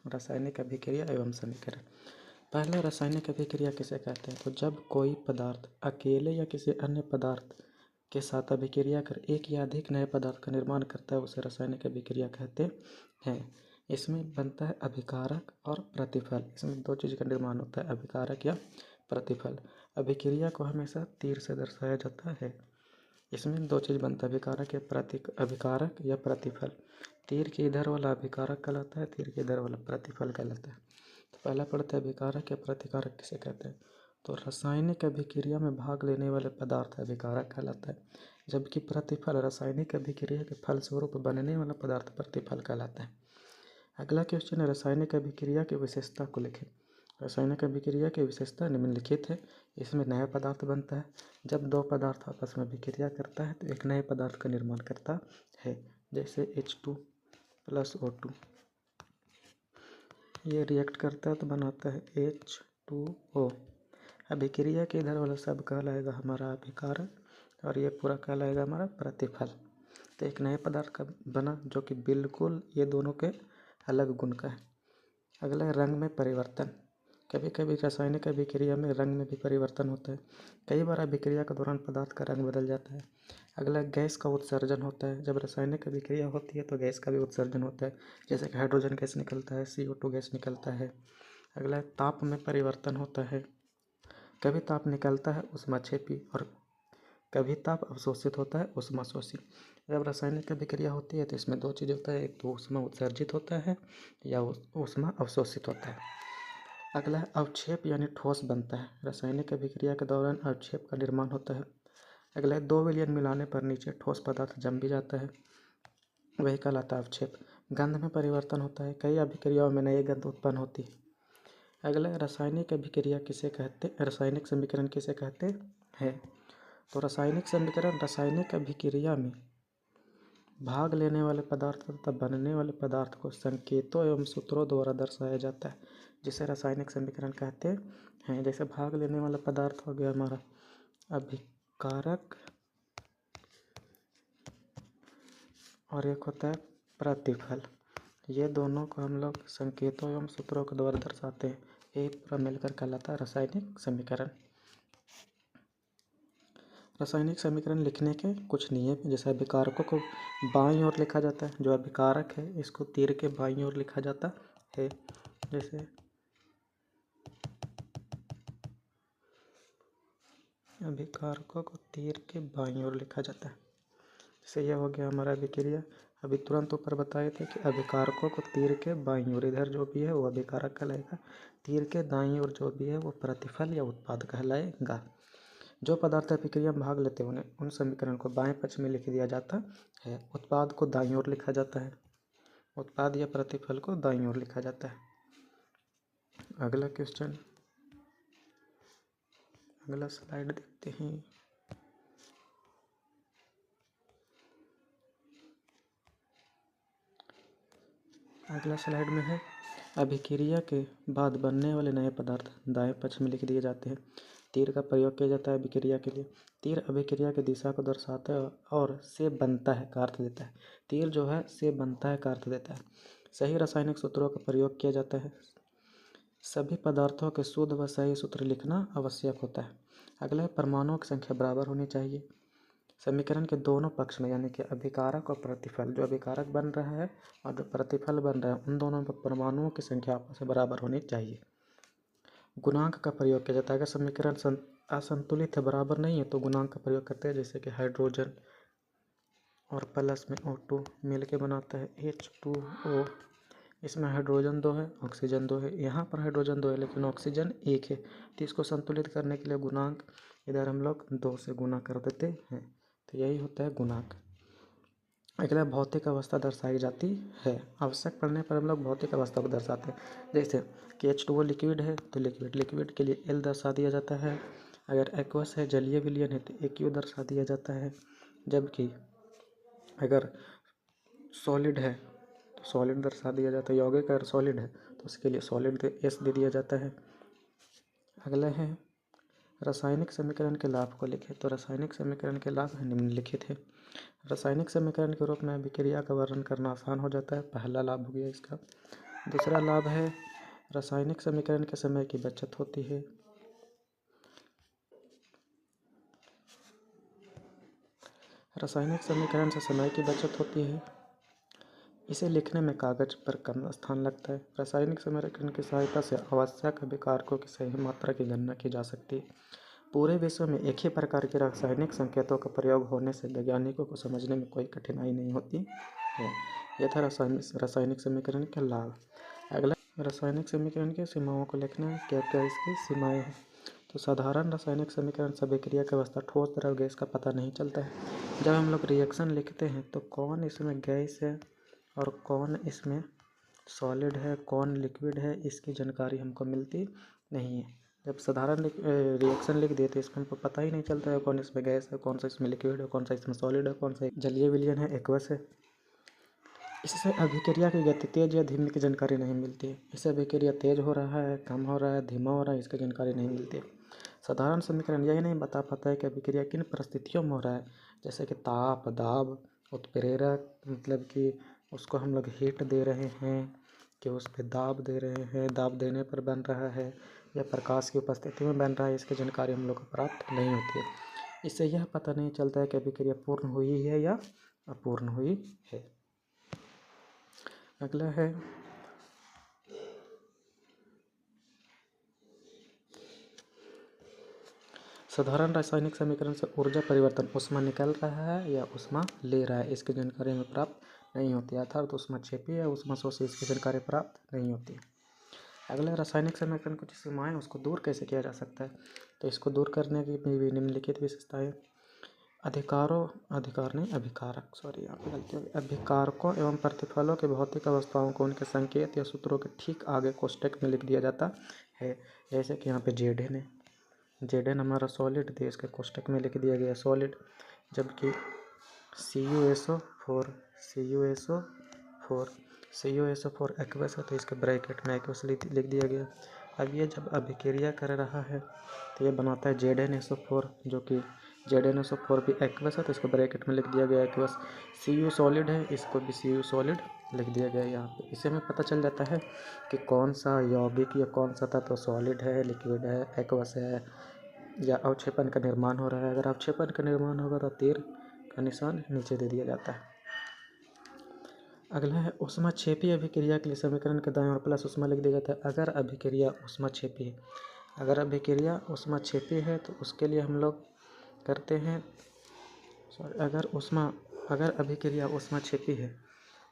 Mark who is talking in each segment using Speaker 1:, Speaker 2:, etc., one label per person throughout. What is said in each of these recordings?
Speaker 1: रासायनिक अभिक्रिया एवं समीकरण। पहले रासायनिक अभिक्रिया किसे कहते हैं? तो जब कोई पदार्थ अकेले या किसी अन्य पदार्थ के साथ अभिक्रिया कर एक या अधिक नए पदार्थ का निर्माण करता है उसे रासायनिक अभिक्रिया कहते हैं। इसमें बनता है अभिकारक और प्रतिफल। इसमें दो चीज़ का निर्माण होता है, अभिकारक या प्रतिफल। अभिक्रिया को हमेशा तीर से दर्शाया जाता है। इसमें दो चीज़ बनता है, अभिकारक या प्रतिफल। तीर के इधर वाला अभिकारक कहलाता है, तीर के इधर वाला प्रतिफल कहलाता है। तो पहला पढ़ते हैं अभिकारक या प्रतिकारक किसे कहते हैं। तो रासायनिक अभिक्रिया में भाग लेने वाले पदार्थ अभिकारक कहलाता है, जबकि प्रतिफल रासायनिक अभिक्रिया के फलस्वरूप बनने वाला पदार्थ प्रतिफल कहलाता है। अगला क्वेश्चन है, रासायनिक अभिक्रिया की विशेषता को लिखें। रासायनिक अभिक्रिया की विशेषता निम्नलिखित है। इसमें नया पदार्थ बनता है। जब दो पदार्थ आपस में अभिक्रिया करता है तो एक नए पदार्थ का निर्माण करता है, जैसे H2 + O2। ये रिएक्ट करता है तो बनाता है H2O। अभिक्रिया के इधर वाला सब कहलाएगा हमारा अभिकारक और ये पूरा कहलाएगा हमारा प्रतिफल। तो एक नए पदार्थ का बना जो कि बिल्कुल ये दोनों के अलग गुण का है। अगला है रंग में परिवर्तन। कभी कभी रासायनिक अभिक्रिया में रंग में भी परिवर्तन होता है। कई बार अभिक्रिया के दौरान पदार्थ का रंग बदल जाता है। अगला गैस का उत्सर्जन होता है। जब रासायनिक अभिक्रिया होती है तो गैस का भी उत्सर्जन होता है, जैसे कि हाइड्रोजन गैस निकलता है, CO2 गैस निकलता है। अगला है ताप में परिवर्तन होता है। कभी ताप निकलता है ऊष्माक्षेपी और कभी ताप अवशोषित होता है ऊष्माशोषी। जब रासायनिक अभिक्रिया होती है तो इसमें दो चीज़ होता है, एक तो ऊष्मा उत्सर्जित होता है या ऊष्मा अवशोषित होता है। अगला है अवक्षेप यानी ठोस बनता है। रासायनिक अभिक्रिया के दौरान अवक्षेप का निर्माण होता है। अगला है 2 विलयन मिलाने पर नीचे ठोस पदार्थ जम भी जाता है, वही कहलाता है अवक्षेप। गंध में परिवर्तन होता है। कई अभिक्रियाओं में नई गंध उत्पन्न होती है। अगला है रासायनिक अभिक्रिया किसे कहते, रासायनिक समीकरण किसे कहते हैं। तो रासायनिक समीकरण रासायनिक अभिक्रिया में भाग लेने वाले पदार्थ तथा बनने वाले पदार्थ को संकेतों एवं सूत्रों द्वारा दर्शाया जाता है, जिसे रासायनिक समीकरण कहते हैं। जैसे भाग लेने वाला पदार्थ हो गया हमारा अभिकारक और एक होता है प्रतिफल। ये दोनों को हम लोग संकेतों एवं सूत्रों के द्वारा दर्शाते हैं। ये पूरा मिलकर कहलाता है रासायनिक समीकरण। रासायनिक समीकरण लिखने के कुछ नियम, जैसे अभिकारकों को बाईं ओर लिखा जाता है, जो अभिकारक है इसको तीर के बाईं ओर लिखा जाता है। जैसे अभिकारकों को तीर के बाईं ओर लिखा जाता है। जैसे यह हो गया हमारा अभिक्रिया। अभी तुरंत ऊपर बताए थे कि अभिकारकों को तीर के बाईं ओर, इधर जो भी है वो अभिकारक कहलाएगा, तीर के दाईं ओर जो भी है वो प्रतिफल या उत्पाद कहलाएगा। जो पदार्थ अभिक्रिया में भाग लेते हैं उन समीकरण को बाएं पक्ष में लिख दिया जाता है। उत्पाद को दाईं ओर लिखा जाता है, उत्पाद या प्रतिफल को दाईं ओर लिखा जाता है। अगला क्वेश्चन, अगला स्लाइड देखते हैं। अगला स्लाइड में है अभिक्रिया के बाद बनने वाले नए पदार्थ दाएं पक्ष में लिख दिए जाते हैं। तीर का प्रयोग किया जाता है अभिक्रिया के लिए। तीर अभिक्रिया की दिशा को दर्शाता है और से बनता है का अर्थ देता है। तीर जो है से बनता है का अर्थ देता है। सही रासायनिक सूत्रों का प्रयोग किया जाता है। सभी पदार्थों के शुद्ध व सही सूत्र लिखना आवश्यक होता है। अगला है परमाणुओं की संख्या बराबर होनी चाहिए। समीकरण के दोनों पक्ष में यानी कि अभिकारक और प्रतिफल, जो अभिकारक बन रहा है और जो प्रतिफल बन रहा है, उन दोनों परमाणुओं की संख्या आपस में बराबर होनी चाहिए। गुणांक का प्रयोग किया जाता है। अगर समीकरण असंतुलित है, बराबर नहीं है, तो गुणांक का प्रयोग करते हैं। जैसे कि हाइड्रोजन और प्लस में O2 मिल के बनाता है H2O। इसमें हाइड्रोजन 2 है, ऑक्सीजन 2 है। यहाँ पर हाइड्रोजन 2 है लेकिन ऑक्सीजन 1 है, तो इसको संतुलित करने के लिए गुणांक इधर हम लोग 2 से गुना कर देते हैं। तो यही होता है गुणांक। अगला भौतिक अवस्था दर्शाई जाती है। आवश्यक पड़ने पर हम लोग भौतिक अवस्था को दर्शाते हैं। जैसे कि H2O लिक्विड है तो लिक्विड के लिए L दर्शा दिया जाता है। अगर एक्वस है, जलीय विलयन है, तो AQ दर्शा दिया जाता है। जबकि अगर सॉलिड है तो सॉलिड दर्शा दिया जाता है। यौगिक अगर सॉलिड है तो उसके लिए सॉलिड S दे दिया जाता है। अगला है रासायनिक समीकरण के लाभ को लिखें। तो रासायनिक समीकरण के लाभ निम्नलिखित है। रासायनिक समीकरण के रूप में अभिक्रिया का वर्णन करना आसान हो जाता है, पहला लाभ हो गया इसका। दूसरा लाभ है रासायनिक समीकरण के समय की बचत होती है। रासायनिक समीकरण से समय की बचत होती है। इसे लिखने में कागज पर कम स्थान लगता है। रासायनिक समीकरण की सहायता से आवश्यक अभिकारकों की सही मात्रा की गणना की जा सकती है। पूरे विश्व में एक ही प्रकार के रासायनिक संकेतों का प्रयोग होने से वैज्ञानिकों को समझने में कोई कठिनाई नहीं होती है। यह था रासायनिक समीकरण के लाभ। अगला रासायनिक समीकरण की सीमाओं को लिखना है, क्या क्या इसकी सीमाएं हैं। तो साधारण रासायनिक समीकरण से अभिक्रिया की अवस्था ठोस द्रव गैस का पता नहीं चलता है। जब हम लोग रिएक्शन लिखते हैं तो कौन इसमें गैस है और कौन इसमें सॉलिड है, कौन लिक्विड है, इसकी जानकारी हमको मिलती नहीं है। जब साधारण रिएक्शन लिख दिए तो इसमें हमको पता ही नहीं चलता है कौन इसमें गैस है, कौन सा इसमें लिक्विड है, कौन सा इसमें सॉलिड है, कौन सा जलीय विलयन है, एक्वस है। इससे अभिक्रिया की गति तेज या धीमी की जानकारी नहीं मिलती है। इससे अभिक्रिया तेज हो रहा है, कम हो रहा है, धीमा हो रहा है, इसकी जानकारी नहीं मिलती है। साधारण समीकरण यही नहीं बता पाता है कि अभिक्रिया किन परिस्थितियों में हो रहा है, जैसे कि ताप, दाब, उत्प्रेरक, मतलब कि उसको हम लोग हीट दे रहे हैं कि उस पर दाब दे रहे हैं, दाब देने पर बन रहा है, या प्रकाश की उपस्थिति में बन रहा है, इसकी जानकारी हम लोग को प्राप्त नहीं होती है। इससे यह पता नहीं चलता है कि अभिक्रिया पूर्ण हुई है या अपूर्ण हुई है। अगला है साधारण रासायनिक समीकरण से ऊर्जा परिवर्तन ऊष्मा निकल रहा है या ऊष्मा ले रहा है, इसकी जानकारी हमें प्राप्त नहीं होती, अर्थात ऊष्माक्षेपी या ऊष्माशोषी इसकी जानकारी प्राप्त नहीं होती। अगला रासायनिक समीकरण की सीमाएं, उसको दूर कैसे किया जा सकता है। तो इसको दूर करने की भी निम्नलिखित विशेषताएं। अभिकारकों एवं प्रतिफलों के भौतिक अवस्थाओं को उनके संकेत या सूत्रों के ठीक आगे कोष्टक में लिख दिया जाता है। जैसे कि यहाँ पे Zn है, Zn हमारा सॉलिड थे, इसके कोष्टक में लिख दिया गया सॉलिड। जबकि CuSO4 एक्वस है तो इसके ब्रैकेट में एक्वस लिख दिया गया। अब ये जब अभिक्रिया कर रहा है तो ये बनाता है ZnSO4, जो कि ZnSO4 भी एक्वस है तो इसको ब्रैकेट में लिख दिया गया एक्वस। Cu सॉलिड है, इसको भी Cu सॉलिड लिख दिया गया यहाँ पे। इससे हमें पता चल जाता है कि कौन सा यौगिक या कौन सा तत्व सॉलिड है, लिक्विड है, एक्वस है, या अवक्षेपण का निर्माण हो रहा है। अगर अवक्षेपण का निर्माण होगा तो तीर का निशान नीचे दे दिया जाता है। अगला है ऊष्माक्षेपी अभिक्रिया के लिए समीकरण के दाएं ओर प्लस ऊष्मा लिख दिया जाता है। अगर अभिक्रिया ऊष्माक्षेपी है तो उसके लिए हम लोग करते हैं अगर अभिक्रिया ऊष्माक्षेपी है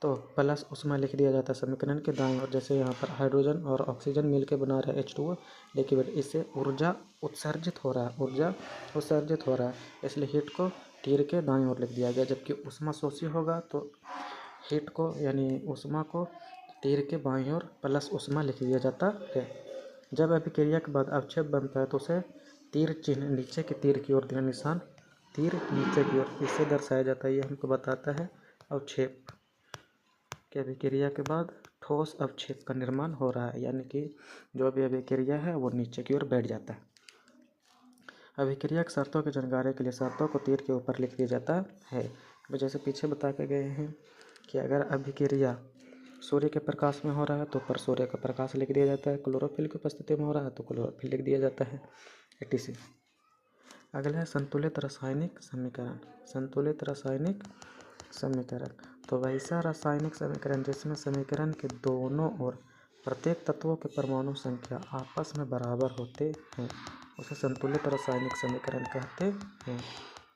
Speaker 1: तो प्लस ऊष्मा लिख दिया जाता है समीकरण के दाएं ओर। जैसे यहाँ पर हाइड्रोजन और ऑक्सीजन मिलकर बना रहा है H2O लिक्विड, इससे ऊर्जा उत्सर्जित हो रहा है, इसलिए हीट को तीर के दाएं ओर लिख दिया गया। जबकि ऊष्मा शोषी होगा तो हीट को यानी ऊष्मा को तीर के बाईं ओर प्लस ऊष्मा लिख दिया जाता है। जब अभिक्रिया के बाद अवक्षेप बनता है तो उसे तीर चिन्ह नीचे के तीर की ओर देना, निशान तीर नीचे की ओर, इससे दर्शाया जाता है। ये हमको बताता है अवक्षेप की अभिक्रिया के बाद ठोस अवक्षेप का निर्माण हो रहा है, यानी कि जो भी अभिक्रिया है वो नीचे की ओर बैठ जाता है। अभिक्रिया की शर्तों की जानकारी के लिए शर्तों को तीर के ऊपर लिख दिया जाता है। जैसे पीछे बता के गए हैं कि अगर अभिक्रिया सूर्य के प्रकाश में हो रहा है तो ऊपर सूर्य का प्रकाश लिख दिया जाता है, क्लोरोफिल की उपस्थिति में हो रहा है तो क्लोरोफिल लिख दिया जाता है, etc। अगला है संतुलित रासायनिक समीकरण। तो वैसा रासायनिक समीकरण जिसमें समीकरण के दोनों ओर प्रत्येक तत्वों के परमाणु संख्या आपस में बराबर होते हैं, उसे संतुलित रासायनिक समीकरण कहते हैं।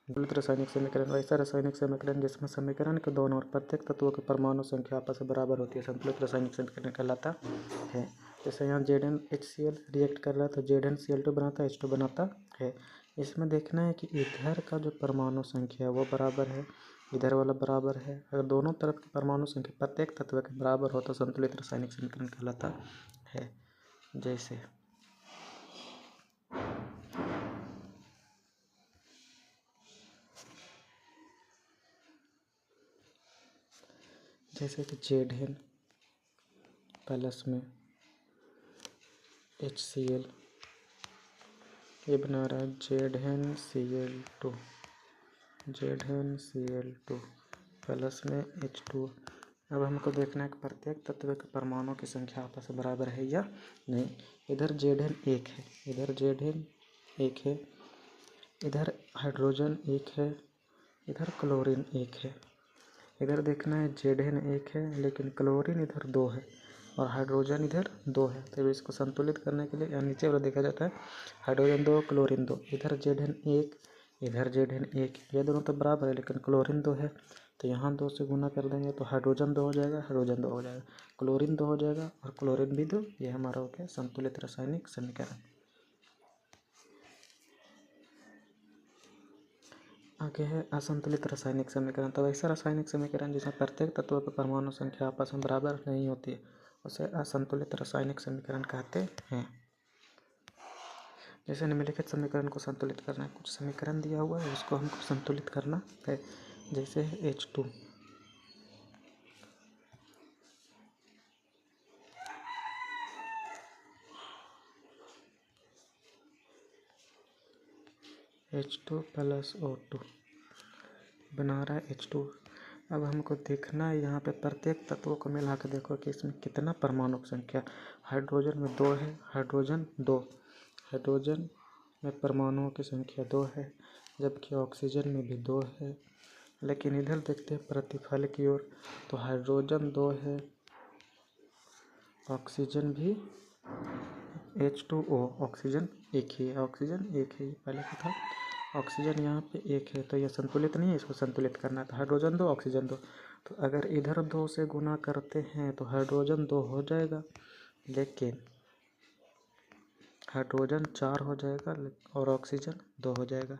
Speaker 1: संतुलित रासायनिक समीकरण वैसा रासायनिक समीकरण जिसमें समीकरण के दोनों ओर प्रत्येक तत्वों के परमाणु संख्या आपस में बराबर होती है, संतुलित रासायनिक समीकरण कहलाता है। जैसे यहाँ ZnHCl रिएक्ट कर रहा है तो ZnCl2 बनाता है, H2 बनाता है। इसमें देखना है कि इधर का जो परमाणु संख्या है वो बराबर है, इधर वाला बराबर है। अगर दोनों तरफ की परमाणु संख्या प्रत्येक तत्व के बराबर हो तो संतुलित रासायनिक समीकरण कहलाता है। जैसे कि Zn प्लस में HCl, ये बना रहा है ZnCl2 प्लस में H2, अब हमको देखना है कि प्रत्येक तत्व के परमाणुओं की संख्या आपस में बराबर है या नहीं। इधर Zn 1 है, इधर Zn 1 है, इधर हाइड्रोजन 1 है, इधर क्लोरीन 1 है। इधर देखना है Zn 1 है लेकिन क्लोरीन इधर 2 है और हाइड्रोजन इधर 2 है। तो इसको संतुलित करने के लिए यहाँ नीचे वाला देखा जाता है हाइड्रोजन 2 क्लोरीन 2, इधर Zn 1 इधर Zn 1, ये दोनों तो बराबर है लेकिन क्लोरीन 2 है तो यहाँ 2 से गुना कर देंगे तो हाइड्रोजन 2 हो जाएगा, हाइड्रोजन 2 हो जाएगा, क्लोरीन 2 हो जाएगा और क्लोरीन भी 2। ये हमारा हो गया संतुलित रासायनिक समीकरण। आगे है असंतुलित रासायनिक समीकरण। तो ऐसा रासायनिक समीकरण जिसमें प्रत्येक तत्व पर परमाणु संख्या आपस में बराबर नहीं होती है उसे असंतुलित रासायनिक समीकरण कहते हैं। जैसे निम्नलिखित समीकरण को संतुलित करना है, कुछ समीकरण दिया हुआ है उसको हमको संतुलित करना है। जैसे है H2, H2 प्लस O2 बना रहा है H2। अब हमको देखना है यहाँ पे प्रत्येक तत्वों को मिला के देखो कि इसमें कितना परमाणु की संख्या। हाइड्रोजन में 2 है, हाइड्रोजन 2, हाइड्रोजन में परमाणुओं की संख्या 2 है, जबकि ऑक्सीजन में भी 2 है। लेकिन इधर देखते हैं प्रतिफल की ओर तो हाइड्रोजन 2 है, ऑक्सीजन भी H2O, ऑक्सीजन एक ही है, ऑक्सीजन एक ही पहले का था, ऑक्सीजन यहाँ पे एक है तो यह संतुलित नहीं है, इसको संतुलित करना है। तो हाइड्रोजन 2 ऑक्सीजन 2, तो अगर इधर 2 से गुना करते हैं तो हाइड्रोजन 2 हो जाएगा लेकिन हाइड्रोजन 4 हो जाएगा और ऑक्सीजन 2 हो जाएगा।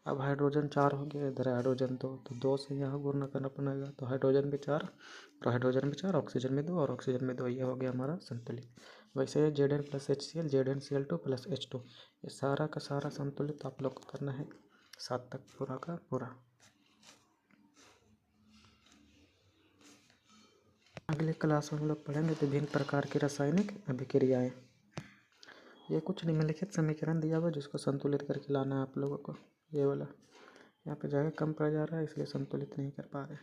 Speaker 1: अब हाइड्रोजन 4 हो गया, इधर हाइड्रोजन 2, तो 2 से यहाँ गुणा करना पड़ेगा तो हाइड्रोजन भी 4 और हाइड्रोजन भी 4, ऑक्सीजन में 2 और ऑक्सीजन में 2, ये हो गया हमारा संतुलित। वैसे Zn plus HCl, ZnCl2 plus H2, ये सारा का सारा संतुलित आप लोग को करना है 7 तक पूरा का पूरा। अगले क्लास में हम लोग पढ़ेंगे विभिन्न प्रकार की रासायनिक अभिक्रियाएं। ये कुछ निम्नलिखित समीकरण दिया हुआ जिसको संतुलित करके लाना है आप लोगों को। ये वाला यहाँ पे जगह कम पड़ जा रहा है इसलिए संतुलित नहीं कर पा रहे।